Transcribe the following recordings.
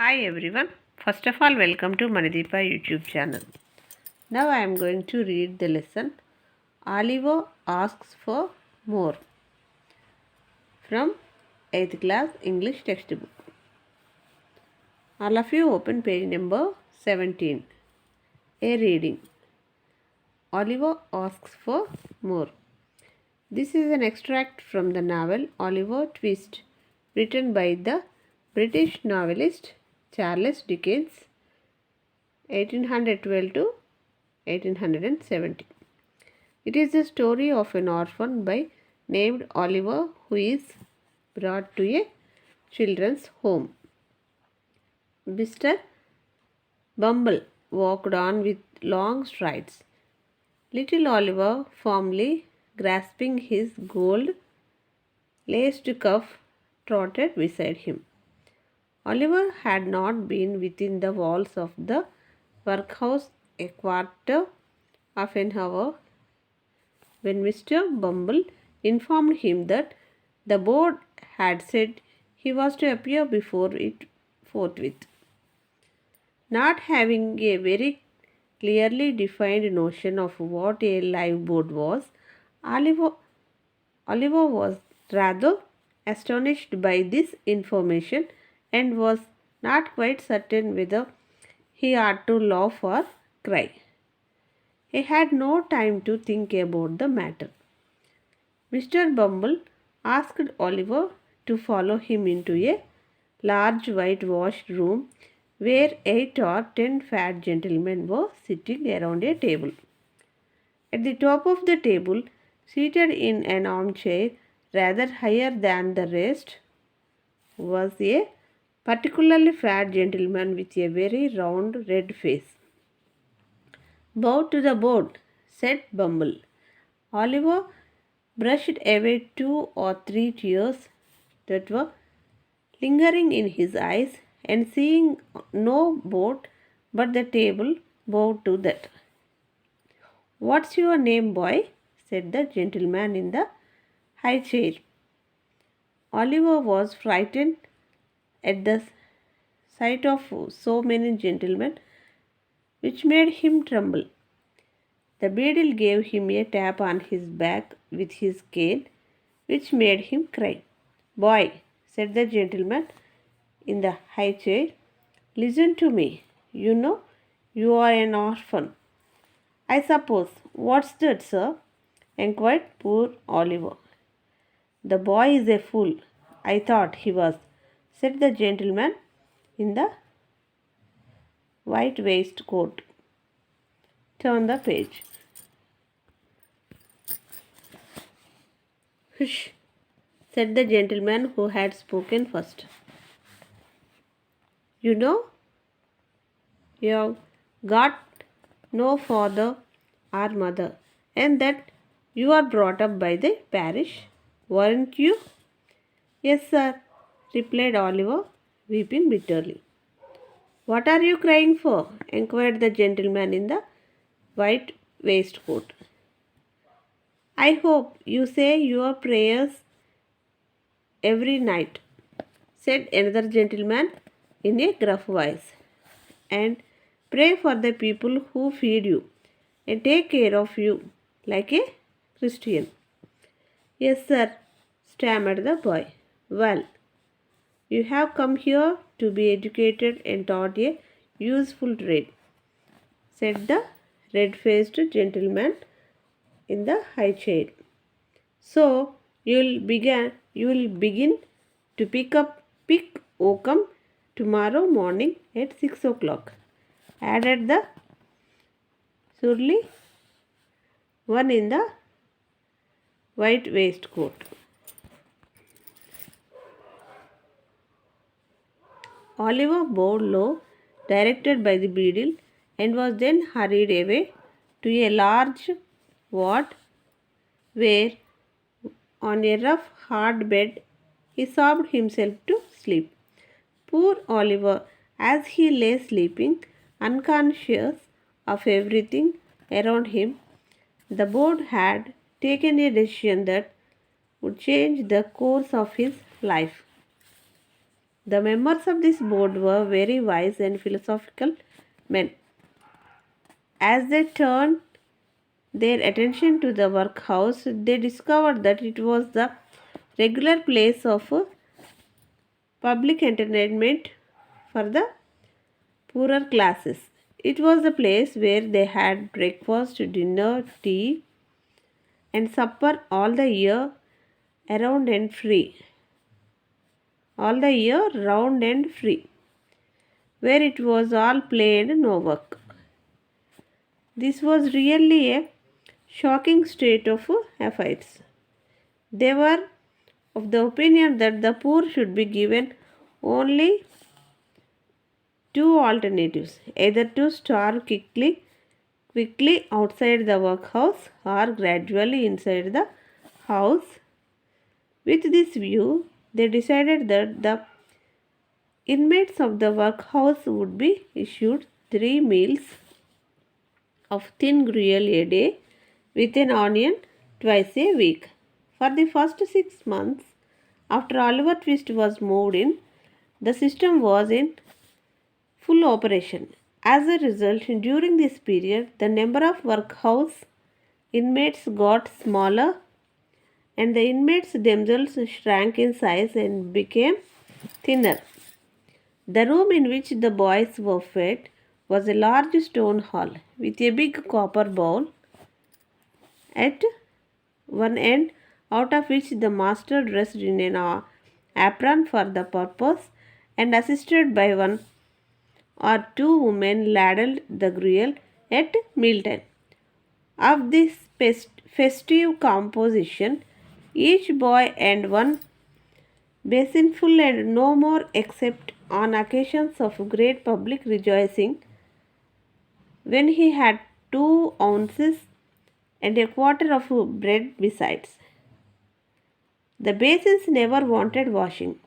Hi everyone. First of all, welcome to Manideepa YouTube channel. Now I am going to read the lesson Oliver asks for more from 8th class English textbook. All of you open page number 17. A reading. Oliver asks for more. This is an extract from the novel Oliver Twist, written by the British novelist Charles Dickens, 1812 to 1870. It is the story of an orphan boy named Oliver who is brought to a children's home. Mr. Bumble walked on with long strides. Little Oliver, firmly grasping his gold-laced cuff, trotted beside him. Oliver had not been within the walls of the workhouse a quarter of an hour when Mr. Bumble informed him that the board had said he was to appear before it forthwith. Not having a very clearly defined notion of what a live board was, Oliver, Oliver was rather astonished by this information and was not quite certain whether he ought to laugh or cry. He had no time to think about the matter. Mr. Bumble asked Oliver to follow him into a large whitewashed room where 8 or 10 fat gentlemen were sitting around a table. At the top of the table, seated in an armchair rather higher than the rest, was a particularly fat gentleman with a very round red face. "Bow to the board," said Bumble. Oliver brushed away 2 or 3 tears that were lingering in his eyes, and seeing no board but the table, bowed to that. "What's your name, boy?" said the gentleman in the high chair. Oliver was frightened at the sight of so many gentlemen, which made him tremble. The beadle gave him a tap on his back with his cane, which made him cry. "Boy," said the gentleman in the high chair, "listen to me. You know you are an orphan." "I suppose. What's that, sir?" inquired poor Oliver. "The boy is a fool. I thought he was," said the gentleman in the white waistcoat. Turn the page. "Hush," said the gentleman who had spoken first. "You know, you've got no father or mother, and that you are brought up by the parish, weren't you?" "Yes, sir," replied Oliver, weeping bitterly. "What are you crying for?" inquired the gentleman in the white waistcoat. "I hope you say your prayers every night," said another gentleman in a gruff voice, "and pray for the people who feed you and take care of you like a Christian." "Yes, sir," stammered the boy. "Well, you have come here to be educated and taught a useful trade," said the red-faced gentleman in the high chair. "So you will begin to pick oakum tomorrow morning at 6 o'clock," added the surly one in the white waistcoat. Oliver bowed low, directed by the beadle, and was then hurried away to a large ward where, on a rough, hard bed, he sobbed himself to sleep. Poor Oliver, as he lay sleeping, unconscious of everything around him, the board had taken a decision that would change the course of his life. The members of this board were very wise and philosophical men. As they turned their attention to the workhouse, they discovered that it was the regular place of public entertainment for the poorer classes. It was the place where they had breakfast, dinner, tea, and supper around and free. All the year round and free, where it was all play and no work. This was really a shocking state of affairs. They were of the opinion that the poor should be given only two alternatives, either to starve quickly outside the workhouse or gradually inside the house. With this view, they decided that the inmates of the workhouse would be issued 3 meals of thin gruel a day with an onion twice a week. For the first 6 months after Oliver Twist was moved in, the system was in full operation. As a result, during this period, the number of workhouse inmates got smaller and the inmates themselves shrank in size and became thinner. The room in which the boys were fed was a large stone hall with a big copper bowl at one end, out of which the master, dressed in an apron for the purpose and assisted by one or two women, ladled the gruel at mealtime. Of this festive composition, each boy and one basinful and no more except on occasions of great public rejoicing, when he had 2 ounces and a quarter of bread besides. The basins never wanted washing.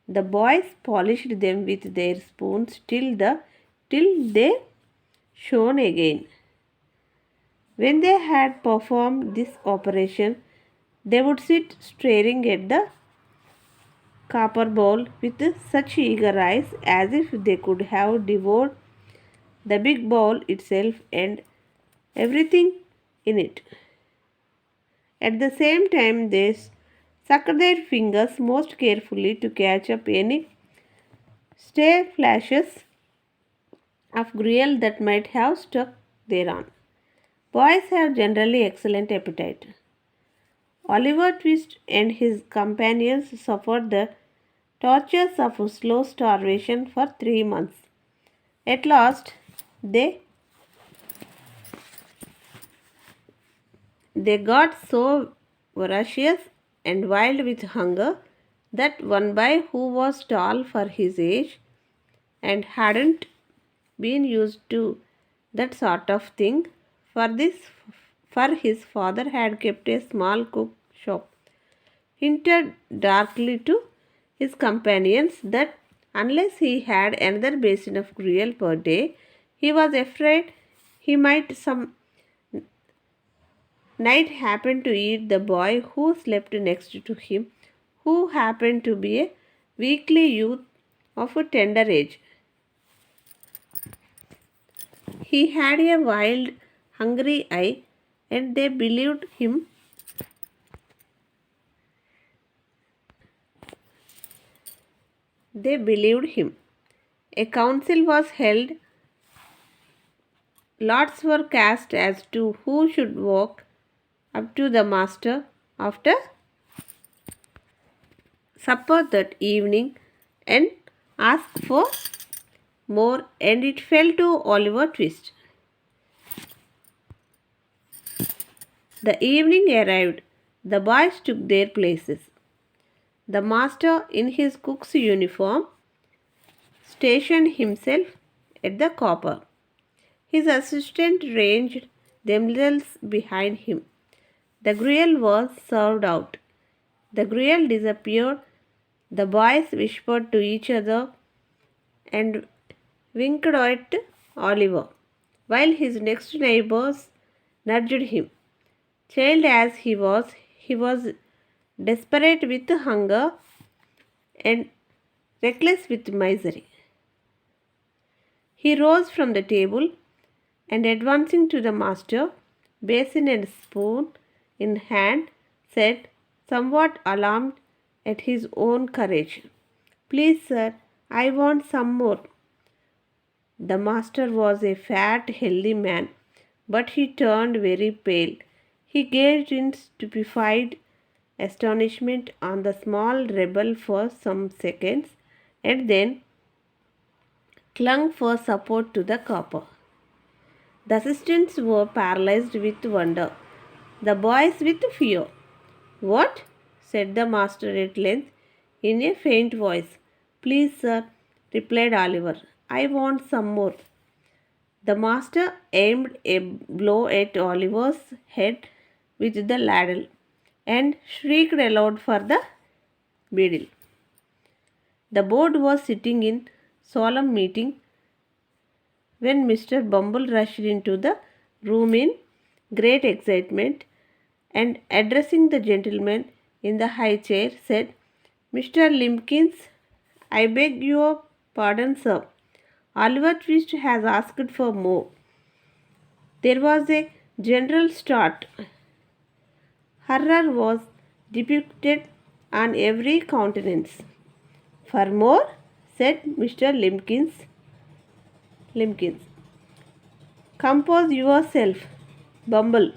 The boys polished them with their spoons till they shone again. When they had performed this operation, they would sit staring at the copper bowl with such eager eyes as if they could have devoured the big bowl itself and everything in it. At the same time, they sucked their fingers most carefully to catch up any stray flashes of gruel that might have stuck thereon. Boys have generally excellent appetite. Oliver Twist and his companions suffered the tortures of slow starvation for 3 months. At last, they got so voracious and wild with hunger that one boy who was tall for his age and hadn't been used to that sort of thing for his father had kept a small cook shop, hinted darkly to his companions that unless he had another basin of gruel per day, he was afraid he might some night happen to eat the boy who slept next to him, who happened to be a weakly youth of a tender age. He had a wild, hungry eye, and they believed him. They believed him. A council was held. Lots were cast as to who should walk up to the master after supper that evening and ask for more, and it fell to Oliver Twist. The evening arrived. The boys took their places. The master, in his cook's uniform, stationed himself at the copper. His assistant ranged themselves behind him. The gruel was served out. The gruel disappeared. The boys whispered to each other and winked at Oliver, while his next neighbors nudged him. Child as he was desperate with hunger and reckless with misery. He rose from the table and advancing to the master, basin and spoon in hand, said, somewhat alarmed at his own courage, please, sir, I want some more. The master was a fat, healthy man, but he turned very pale. He gazed in stupefied astonishment on the small rebel for some seconds and then clung for support to the copper. The assistants were paralyzed with wonder, the boys with fear. What? Said the master at length in a faint voice. Please, sir, replied Oliver. I want some more. The master aimed a blow at Oliver's head with the ladle and shrieked aloud for the beadle. The board was sitting in solemn meeting when Mr. Bumble rushed into the room in great excitement and addressing the gentleman in the high chair said, Mr. Limpkins, I beg your pardon, sir. Oliver Twist has asked for more. There was a general start. Horror was depicted on every countenance. For more, said Mr. Limpkins. Compose yourself, Bumble,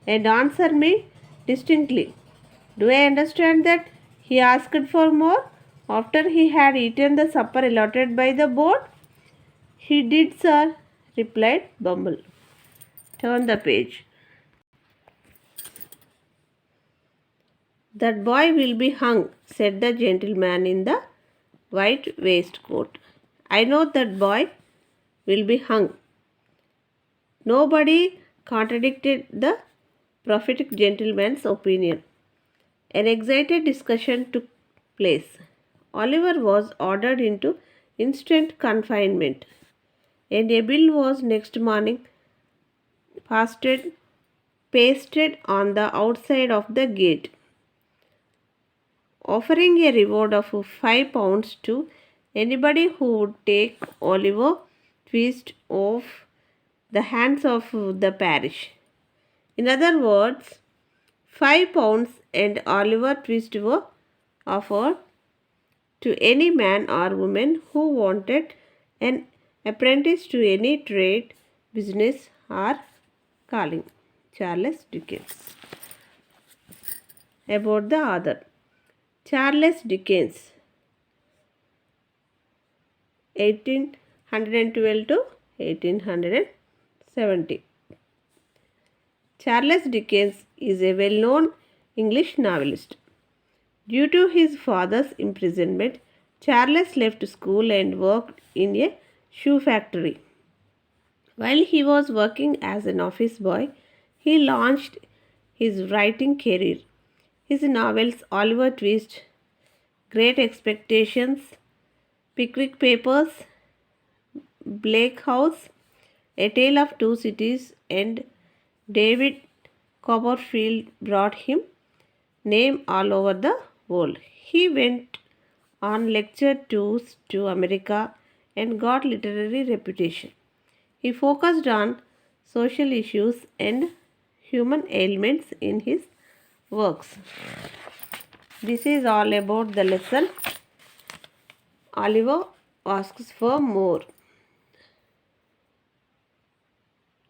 and answer me distinctly. Do I understand that he asked for more after he had eaten the supper allotted by the board? He did, sir, replied Bumble. Turn the page. That boy will be hung, said the gentleman in the white waistcoat. I know that boy will be hung. Nobody contradicted the prophetic gentleman's opinion. An excited discussion took place. Oliver was ordered into instant confinement, and a bill was next morning pasted on the outside of the gate, offering a reward of £5 to anybody who would take Oliver Twist off the hands of the parish. In other words, £5 and Oliver Twist were offered to any man or woman who wanted an apprentice to any trade, business, or calling. Charles Dickens. About the author. Charles Dickens, 1812 to 1870. Charles Dickens is a well-known English novelist. Due to his father's imprisonment, Charles left school and worked in a shoe factory. While he was working as an office boy, he launched his writing career. His novels Oliver Twist, Great Expectations, Pickwick Papers, Bleak House, A Tale of Two Cities, and David Copperfield brought him name all over the world. He went on lecture tours to America and got literary reputation. He focused on social issues and human ailments in his works. This is all about the lesson. Oliver asks for more.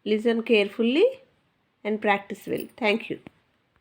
Listen carefully and practice well. Thank you.